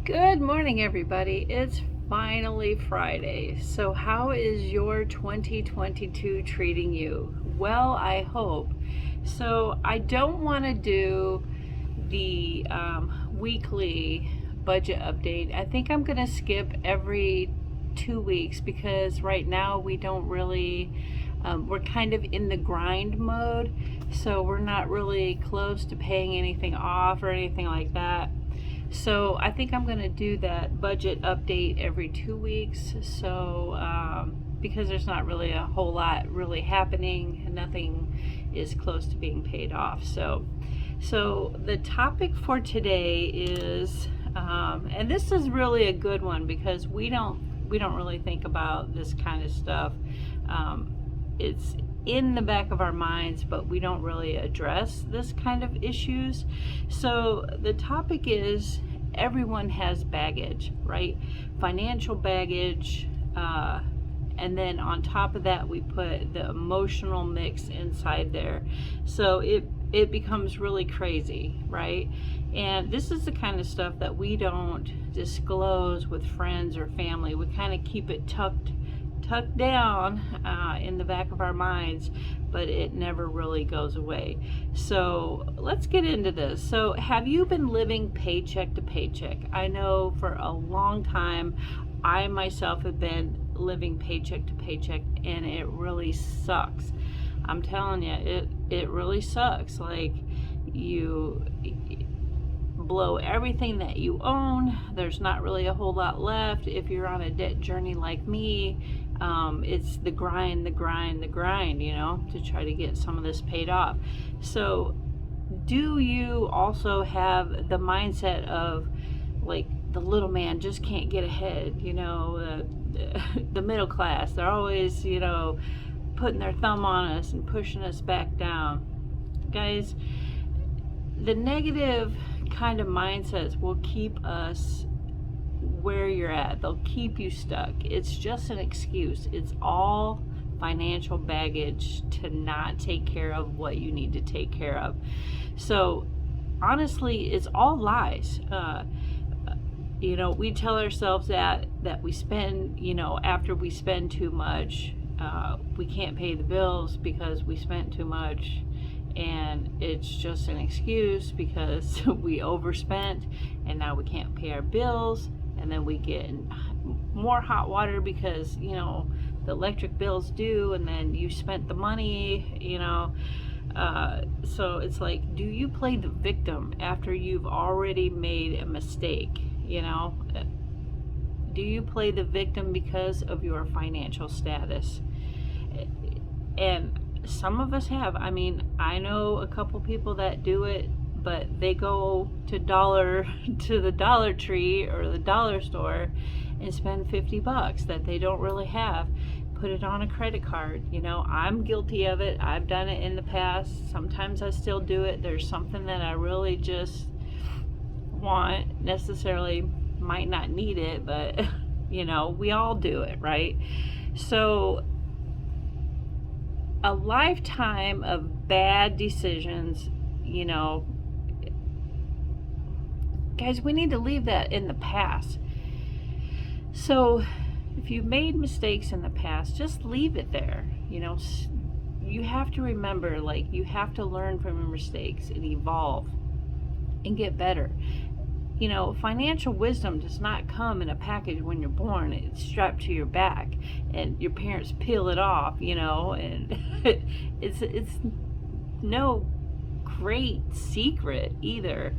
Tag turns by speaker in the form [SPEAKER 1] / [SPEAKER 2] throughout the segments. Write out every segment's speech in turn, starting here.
[SPEAKER 1] Good morning, everybody. It's finally Friday. So, how is your 2022 treating you? Well, I hope. So, I don't want to do the weekly budget update. I think I'm going to skip every 2 weeks because right now we don't really, we're kind of in the grind mode. So, we're not really close to paying anything off or anything like that. So I think I'm going to do that budget update every 2 weeks. So because there's not really a whole lot really happening, nothing is close to being paid off. So the topic for today is, and this is really a good one because we don't really think about this kind of stuff. It's in the back of our minds, but we don't really address this kind of issues. So the topic is everyone has baggage, right? Financial baggage, and then on top of that we put the emotional mix inside there. So it becomes really crazy, right? And this is the kind of stuff that we don't disclose with friends or family. We kind of keep it tucked down in the back of our minds, but it never really goes away. So let's get into this. So have you been living paycheck to paycheck? I know for a long time I myself have been living paycheck to paycheck, and it really sucks. I'm telling you, it really sucks. Like, you blow everything that you own. There's not really a whole lot left. If you're on a debt journey like me, it's the grind, to try to get some of this paid off. So do you also have the mindset of, like, the little man just can't get ahead, the middle class, they're always, putting their thumb on us and pushing us back down? Guys, the negative kind of mindsets will keep us where you're at. They'll keep you stuck. It's just an excuse. It's all financial baggage to not take care of what you need to take care of. So honestly, it's all lies. We tell ourselves that we spend, after we spend too much, we can't pay the bills because we spent too much. And it's just an excuse because we overspent and now we can't pay our bills, and then we get more hot water because the electric bill's due, and then you spent the money. So it's like, do you play the victim after you've already made a mistake? Do you play the victim because of your financial status? And some of us have. I mean, I know a couple people that do it, but they go to the Dollar Tree or the dollar store and spend $50 that they don't really have, put it on a credit card. I'm guilty of it. I've done it in the past. Sometimes I still do it. There's something that I really just want, necessarily might not need it, but we all do it, right? So a lifetime of bad decisions, guys, we need to leave that in the past. So if you've made mistakes in the past, just leave it there. You have to remember, like, you have to learn from your mistakes and evolve and get better. Financial wisdom does not come in a package when you're born. It's strapped to your back and your parents peel it off, and it's no great secret either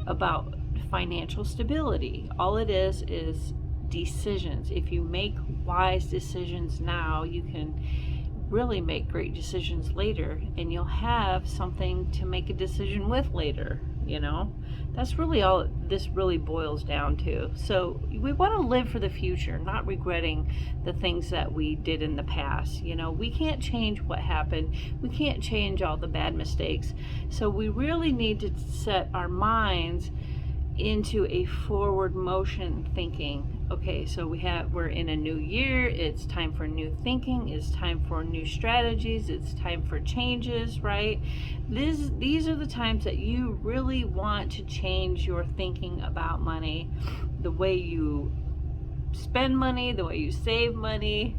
[SPEAKER 1] about financial stability. All it is decisions. If you make wise decisions now, you can really make great decisions later, and you'll have something to make a decision with later. That's really all this really boils down to. So we want to live for the future, not regretting the things that we did in the past. We can't change what happened. We can't change all the bad mistakes. So we really need to set our minds into a forward motion thinking. Okay, so we're in a new year. It's time for new thinking. It's time for new strategies. It's time for changes, right? These are the times that you really want to change your thinking about money, the way you spend money, the way you save money,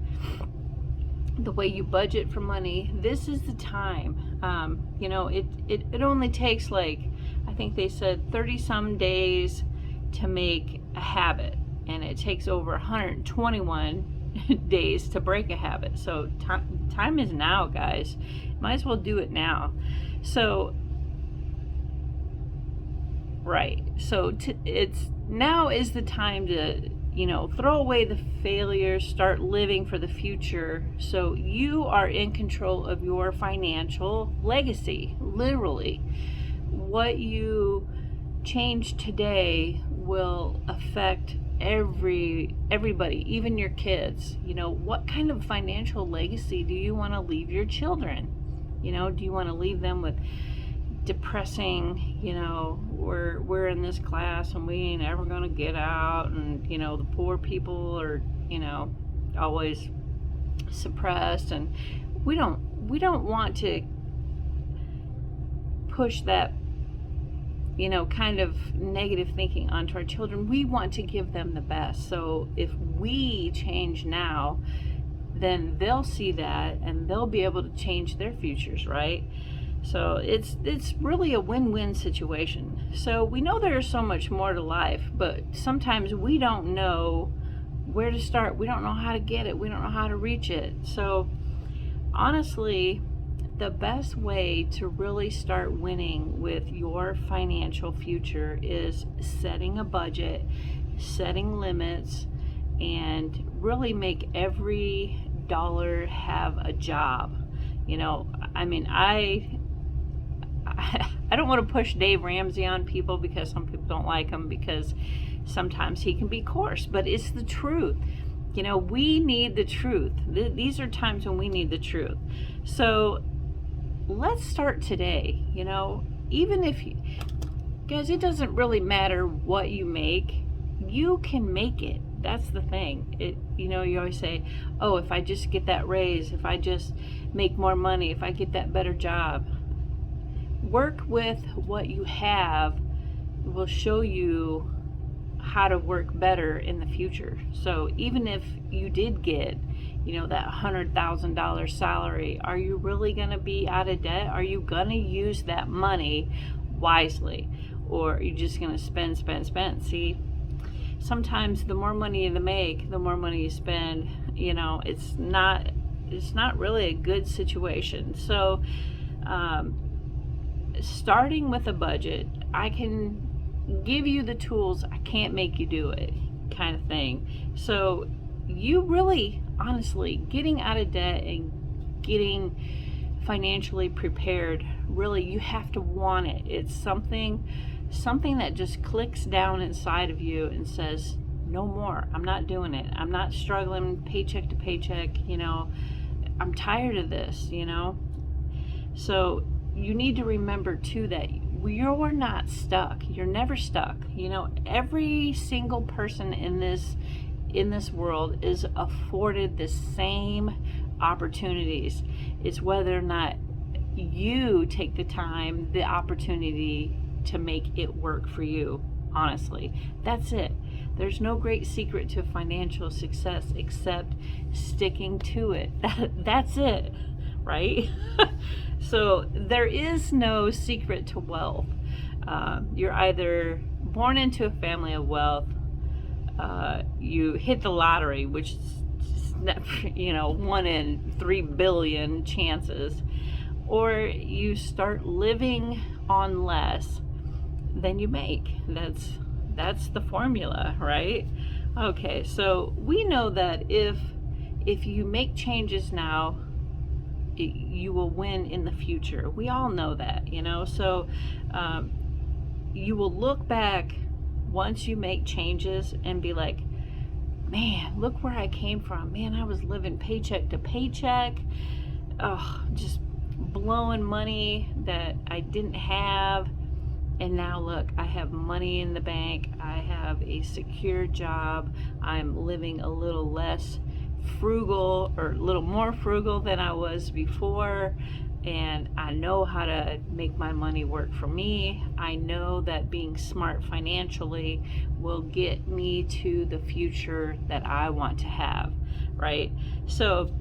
[SPEAKER 1] the way you budget for money. This is the time. It only takes, like, I think they said 30 some days to make a habit, and it takes over 121 days to break a habit. So time is now, guys. Might as well do it now. So right. So it's now is the time to, throw away the failures, start living for the future. So you are in control of your financial legacy, literally. What you change today will affect everybody, even your kids. What kind of financial legacy do you want to leave your children? Do you want to leave them with depressing, we're in this class and we ain't ever gonna get out, and the poor people are always suppressed, and we don't want to push that kind of negative thinking onto our children. We want to give them the best. So if we change now, then they'll see that and they'll be able to change their futures, right? So it's really a win-win situation. So we know there is so much more to life, but sometimes we don't know where to start. We don't know how to get it. We don't know how to reach it. So honestly, the best way to really start winning with your financial future is setting a budget, setting limits, and really make every dollar have a job. I don't want to push Dave Ramsey on people, because some people don't like him because sometimes he can be coarse, but it's the truth. We need the truth. These are times when we need the truth. So let's start today. Even if guys, it doesn't really matter what you make, you can make it. That's the thing. You always say, oh, if I just get that raise, if I just make more money, if I get that better job. Work with what you have will show you how to work better in the future. So even if you did get, that $100,000 salary, are you really going to be out of debt? Are you going to use that money wisely? Or are you just going to spend? See, sometimes the more money you make, the more money you spend. It's not really a good situation. So starting with a budget, I can give you the tools, I can't make you do it, kind of thing. So you really, honestly, getting out of debt and getting financially prepared, really, you have to want it. It's something that just clicks down inside of you and says, no more. I'm not doing it. I'm not struggling paycheck to paycheck. I'm tired of this. So you need to remember too that you're not stuck. You're never stuck. Every single person in this world is afforded the same opportunities. It's whether or not you take the time, the opportunity to make it work for you. Honestly, that's it. There's no great secret to financial success except sticking to it. That's it, right? So there is no secret to wealth. You're either born into a family of wealth, you hit the lottery, which is 1 in 3 billion chances, or you start living on less than you make. That's the formula, right? Okay, so we know that if you make changes now, you will win in the future. We all know that, so you will look back once you make changes and be like, man, look where I came from. Man, I was living paycheck to paycheck, just blowing money that I didn't have. And now look, I have money in the bank, I have a secure job, I'm living a little less frugal, or a little more frugal than I was before, and I know how to make my money work for me. I know that being smart financially will get me to the future that I want to have, right? So,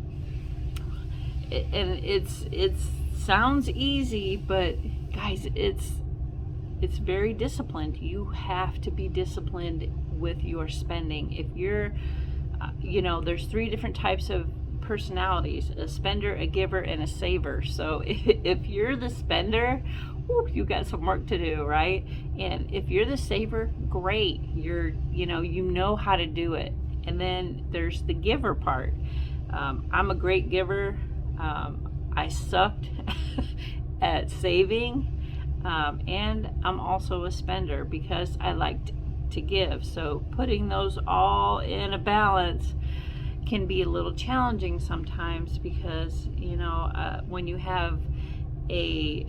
[SPEAKER 1] and it sounds easy, but guys, it's very disciplined. You have to be disciplined with your spending. If you're, there's 3 different types of personalities: a spender, a giver, and a saver. So if you're the spender, you got some work to do, right? And if you're the saver, great. You know how to do it. And then there's the giver part. I'm a great giver. I sucked at saving. And I'm also a spender because I like to give. So putting those all in a balance can be a little challenging sometimes, because when you have a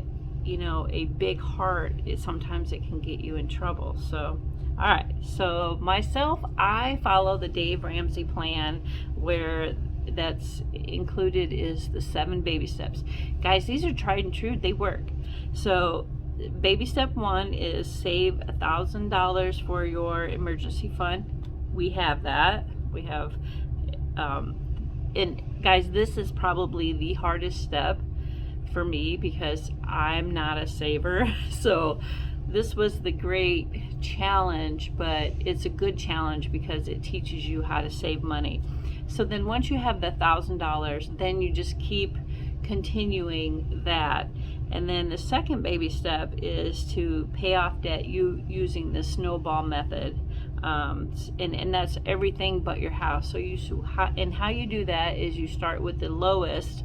[SPEAKER 1] big heart, sometimes it can get you in trouble. So all right, so myself, I follow the Dave Ramsey plan, where that's included is the 7 baby steps. Guys, these are tried and true. They work. So baby step 1 is save $1,000 for your emergency fund. We have that. We have, and guys, this is probably the hardest step for me because I'm not a saver. So this was the great challenge, but it's a good challenge because it teaches you how to save money. So then once you have the $1,000, then you just keep continuing that. And then the second baby step is to pay off debt using the snowball method. And that's everything but your house. So how you do that is you start with the lowest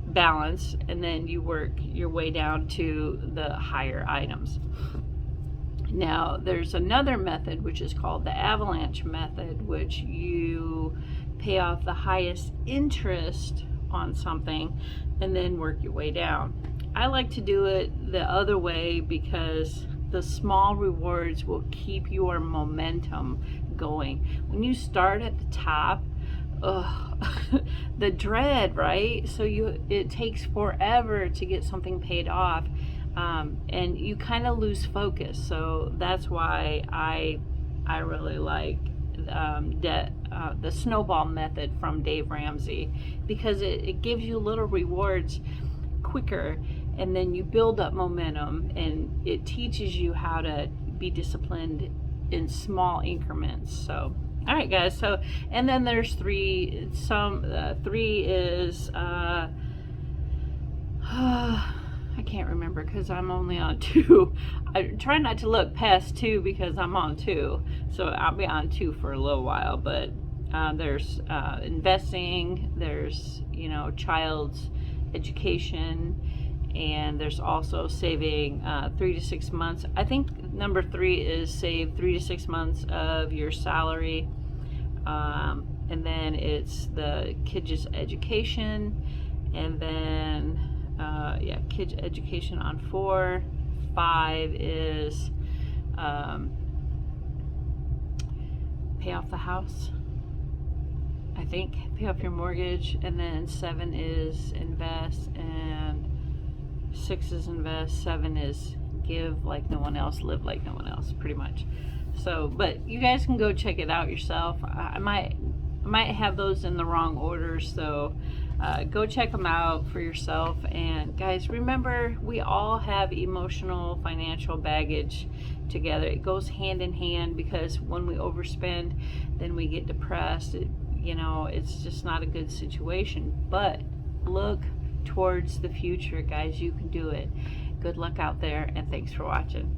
[SPEAKER 1] balance, and then you work your way down to the higher items. Now there's another method which is called the avalanche method, which you pay off the highest interest on something and then work your way down. I like to do it the other way because the small rewards will keep your momentum going. When you start at the top, the dread, right? So it takes forever to get something paid off, and you kind of lose focus. So that's why I really like the snowball method from Dave Ramsey, because it gives you little rewards quicker, and then you build up momentum, and it teaches you how to be disciplined in small increments. So all right, guys. So, and then there's 3. 3 is I can't remember because I'm only on 2. I try not to look past 2 because I'm on 2. So I'll be on 2 for a little while. But there's investing. There's child's education. And there's also saving 3 to 6 months. I think number 3 is save 3 to 6 months of your salary. And then it's the kids' education. And then, kids' education on 4. 5 is pay off the house. I think pay off your mortgage. And then 7 is invest, and 6 is invest, 7 is give like no one else, live like no one else, pretty much. So, but you guys can go check it out yourself. I might have those in the wrong order, so go check them out for yourself. And guys, remember, we all have emotional financial baggage together. It goes hand in hand, because when we overspend, then we get depressed. It's just not a good situation. But look towards the future, guys. You can do it. Good luck out there, and thanks for watching.